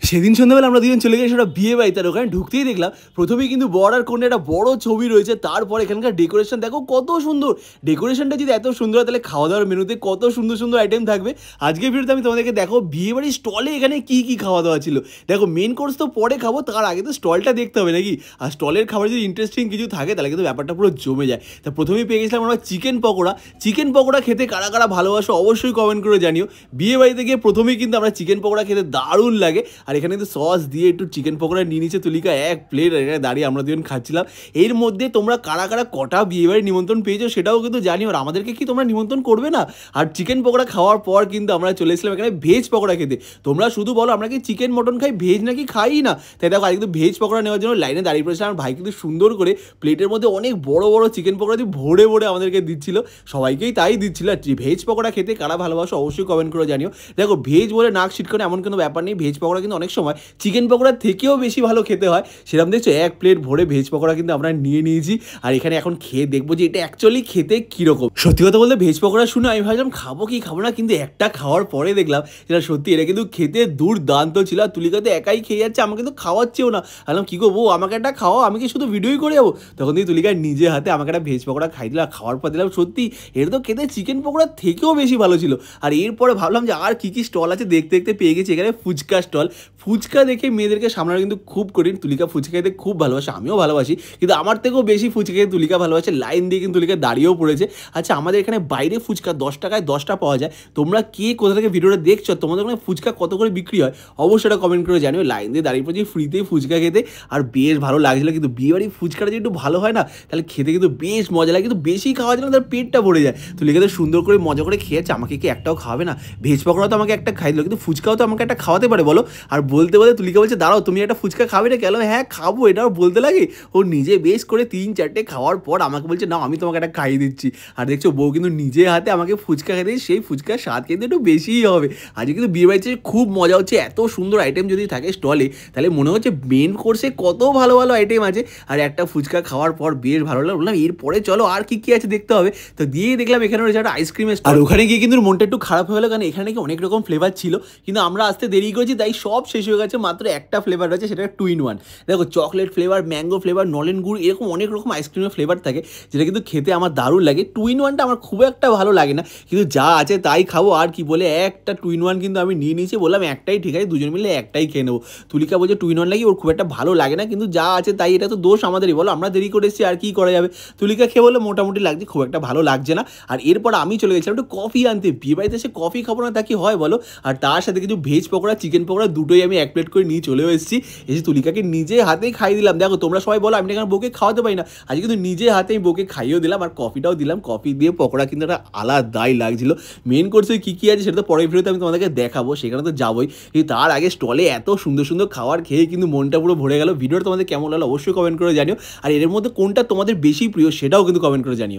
সেদিন সন্ধ্যাবেলা আমরা দুজন চলে গেছি একটা বিয়ে বাড়ি, তার ওখানে ঢুকতেই দেখলাম প্রথমেই কিন্তু বর আর কন্যা একটা বড় ছবি রয়েছে। তারপর এখানকার ডেকোরেশন দেখো কত সুন্দর। ডেকোরেশনটা যদি এত সুন্দর হয় তাহলে খাওয়া দাওয়ার মেনুতে কত সুন্দর সুন্দর আইটেম থাকবে। আজকের ভিডিওতে আমি তোমাদেরকে দেখো বিয়ে বাড়ির স্টলে এখানে কি কি খাওয়া দাওয়া ছিল। দেখো মেন কোর্স তো পরে খাবো, তার আগে তো স্টলটা দেখতে হবে নাকি। আর স্টলের খাবার যদি ইন্টারেস্টিং কিছু থাকে তাহলে কিন্তু ব্যাপারটা পুরো জমে যায়। তা প্রথমেই পেয়ে গেছিলাম আমরা চিকেন পকোড়া। চিকেন পকোড়া খেতে কারা কারা ভালোবাসো অবশ্যই কমেন্ট করে জানিও। বিয়ে বাড়িতে গিয়ে প্রথমেই কিন্তু আমরা চিকেন পকোড়া খেতে দারুণ লাগে। আর এখানে কিন্তু সস দিয়ে একটু চিকেন পকোড়া নিয়ে নিচ্ছে তুলিকা এক প্লেট, এখানে দাঁড়িয়ে আমরা দুজন খাচ্ছিলাম। এর মধ্যে তোমরা কারা কারা কটা বিয়েবাড়ির নিমন্ত্রণ পেয়েছো সেটাও কিন্তু জানিও। আর আমাদেরকে কি তোমরা নিমন্ত্রণ করবে না? আর চিকেন পকোড়া খাওয়ার পর কিন্তু আমরা চলে এসেছিলাম এখানে ভেজ পকোড়া খেতে। তোমরা শুধু বলো আমরা কি চিকেন মটন খাই, ভেজ নাকি খাই না। তাই দেখো আজ কিন্তু ভেজ পকোড়া নেওয়ার জন্য লাইনে দাঁড়িয়ে পড়েছিলাম। ভাই কিন্তু সুন্দর করে প্লেটের মধ্যে অনেক বড় বড় চিকেন পকোড়া দিয়ে ভরে ভরে আমাদেরকে দিচ্ছিল, সবাইকেই তাই দিচ্ছিল। আর ভেজ পকোড়া খেতে কারা ভালোবাসো অবশ্যই কমেন্ট করে জানিও। দেখো ভেজ বলে নাক ছিটকানো এমন কোনো ব্যাপার নেই, ভেজ পকোড়া কিন্তু অনেক সময় চিকেন পকোড়ার থেকেও বেশি ভালো খেতে হয়। সেরকম দেখছো এক প্লেট ভরে ভেজ পকোড়া কিন্তু আমরা নিয়ে নিয়েছি। আর এখানে এখন খেয়ে দেখবো যে এটা অ্যাকচুয়ালি খেতে কীরকম। সত্যি কথা বলতে ভেজ পকোড়া শুনে আমি ভাবলাম খাবো কি খাবো না, কিন্তু একটা খাওয়ার পরে দেখলাম যেটা সত্যি এটা কিন্তু খেতে দুর্দান্ত ছিল। আর তুলিকা তো একাই খেয়ে যাচ্ছে, আমাকে তো খাওয়াচ্ছেও না। ভাবলাম কী করবো, আমাকে একটা খাওয়া, আমি কি শুধু ভিডিওই করে যাবো। তখন দিয়ে তুলিকা নিজে হাতে আমাকে একটা ভেজ পকোড়া খাই দিল। আর খাওয়ার পর দিলাম সত্যি এটা তো খেতে চিকেন পকোড়ার থেকেও বেশি ভালো ছিল। আর এরপরে ভাবলাম যে আর কী কী স্টল আছে দেখতে দেখতে পেয়ে গেছি এখানে ফুচকা স্টল। ফুচকা দেখে মেয়েদেরকে সামলানো কিন্তু খুব কঠিন। তুলিকা ফুচকা খেতে খুব ভালোবাসে, আমিও ভালোবাসি, কিন্তু আমার থেকেও বেশি ফুচকা খেতে তুলিকা ভালোবাসে। লাইন দিয়ে কিন্তু তুলিকা দাঁড়িয়েও পড়েছে। আচ্ছা আমাদের এখানে বাইরে ফুচকা 10 টাকায় 10টা পাওয়া যায়। তোমরা কে কোথা থেকে ভিডিওটা দেখছো, তোমাদের ওখানে ফুচকা কত করে বিক্রি হয় অবশ্যই এটা কমেন্ট করে জানিও। লাইন দিয়ে দাঁড়িয়ে পড়েছি ফ্রিতেই ফুচকা খেতে, আর বেশ ভালো লাগছিলো। কিন্তু বিয়েবাড়ির ফুচকাটা যদি একটু ভালো হয় না তাহলে খেতে কিন্তু বেশ মজা লাগে, কিন্তু বেশি খাওয়া যায় না তার পেটটা ভরে যায়। তুলিকা তো সুন্দর করে মজা করে খেয়েছে, আমাকে কি একটাও খাওয়াবে না? ভেজ পকোড়া তো আমাকে একটা খাই দিল, কিন্তু ফুচকাও তো আমাকে একটা খাওয়াতে পারে বলো। আর বলতে বলতে তুলিকা বলছে দাঁড়াও তুমি একটা ফুচকা খাবে না? গেল হ্যাঁ খাবো, এটাও বলতে লাগে। ও নিজে বেশ করে 3-4টে খাওয়ার পর আমাকে বলছে না আমি তোমাকে একটা খাইয়ে দিচ্ছি। আর দেখছো বউ কিন্তু নিজে হাতে আমাকে ফুচকা খেতে, সেই ফুচকার স্বাদ কিন্তু একটু বেশিই হবে। আজকে কিন্তু বিয়ে বাড়িতে খুব মজা হচ্ছে। এত সুন্দর আইটেম যদি থাকে স্টলে তাহলে মনে হচ্ছে মেন কোর্সে কত ভালো ভালো আইটেম আছে। আর একটা ফুচকা খাওয়ার পর বেশ ভালো লাগলো, বললাম এরপরে চলো আর কি কি আছে দেখতে হবে। তো দিয়ে দেখলাম এখানে রয়েছে একটা আইসক্রিমের স্টল। আর ওখানে গিয়ে কিন্তু মনটা একটু খারাপ হয়ে গেলো, কারণ এখানে কি অনেক রকম ফ্লেভার ছিল, কিন্তু আমরা আসতে দেরি করেছি তাই সব শেষ হয়ে গেছে। মাত্র একটা ফ্লেভার রয়েছে, সেটা 2-in-1। দেখো চকলেট ফ্লেভার, ম্যাঙ্গো ফ্লেভার, নলেন গুড়, এরকম অনেক রকম আইসক্রিমের ফ্লেভার থাকে, যেটা কিন্তু খেতে আমার দারুণ লাগে। 2-in-1টা আমার খুব একটা ভালো লাগে না, কিন্তু যা আছে তাই খাবো। আর কি বলে একটা 2-in-1 কিন্তু আমি নিয়ে নিয়েছি, বললাম একটাই ঠিক আছে, দুজন মিলে একটাই খেয়ে নেবো। তুলিকা বলছে 2-in-1 লাগে ওর খুব একটা ভালো লাগে না, কিন্তু যা আছে তাই, এটা তো দোষ আমাদেরই বলো, আমরা দেরি করে এসেছি আর কি করা যাবে। তুলিকা খেয়ে বলে মোটামুটি লাগছে, খুব একটা ভালো লাগছে না। আর এরপর আমি চলে গেছিলাম একটু কফি আনতে। বিয়ে বাড়িতে এসে কফি খাবো না তা কি হয় বলো। আর তার সাথে কিছু ভেজ পকোড়া, চিকেন পকোড়া দুটোই আমি এক প্লেট করে নিয়ে চলে এসেছি। এসে তুলিকাকে নিজে হাতেই খাইয়ে দিলাম। দেখো তোমরা সবাই বলো আমি এখানে বউকে খাওয়াতে পারি না, আজকে কিন্তু নিজে হাতেই বউকে খাইয়েও দিলাম আর কফিটাও দিলাম। কফি দিয়ে পকোড়া কিন্তু একটা আলাদাই লাগছিল। মেন কোর্সে কী কী আছে সেটা তো পরের ভিডিওতে আমি তোমাদেরকে দেখাবো, সেখানে তো যাবোই। কিন্তু তার আগে স্টলে এত সুন্দর সুন্দর খাবার খেয়ে কিন্তু মনটা পুরো ভরে গেল। ভিডিওটা তোমাদের কেমন লাগলো অবশ্যই কমেন্ট করে জানিও। আর এর মধ্যে কোনটা তোমাদের বেশি প্রিয় সেটাও কিন্তু কমেন্ট করে জানিও।